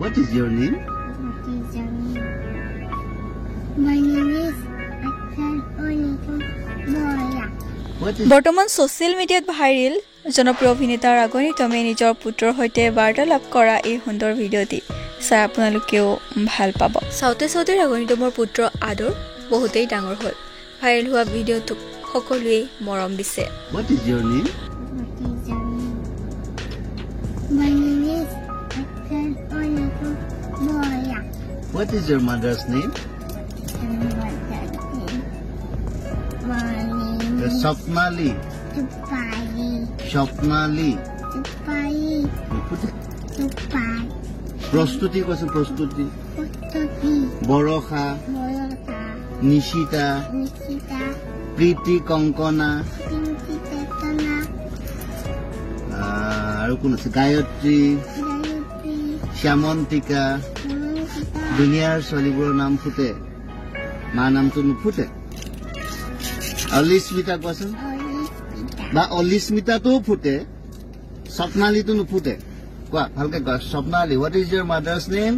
What is your name? What is your name? My name is Akshan Onikum Moya. What is বৰ্তমান social মিডিয়াত viral জনপ্ৰিয় অভিনেতা ৰাগনী টমে নিজৰ পুত্ৰৰ সৈতে বাৰ্তালাপ কৰা এই সুন্দৰ ভিডিঅ'টি চাই আপোনালোকেও ভাল পাব। চাওঁতে চাওঁতে ৰাগনী টমৰ পুত্ৰ আদৰ বহুতেই ডাঙৰ হ'ল। ভাইৰেল হোৱা ভিডিঅ'টোক সকলোৱে মৰম দিছে। What is your name? What is your name? My name is Akshan Onikum Moya. What is your mother's name? And what that name? My name The is Swapnali. Tupai. Swapnali. Tupai. Put it. Tupai. Prostuti kosa prostuti. Putuki. Borokha. Moyota. Nishita. Nikita. Priti Konkona. Pinky Tetana. আৰু কোন আছে Gayatri Gayatri. Shyamantika Monika. দুনিয়াৰ ছোৱালীবোৰৰ নাম ফুটে মাৰ নামটো নুফুটে অলিস্মিতা কোৱাচোন Olispita. বা অলিস্মিতাটোও ফুটে স্বপ্নালীটো নুফুটে কোৱা ভালকে কোৱা Swapnali what is your mother's name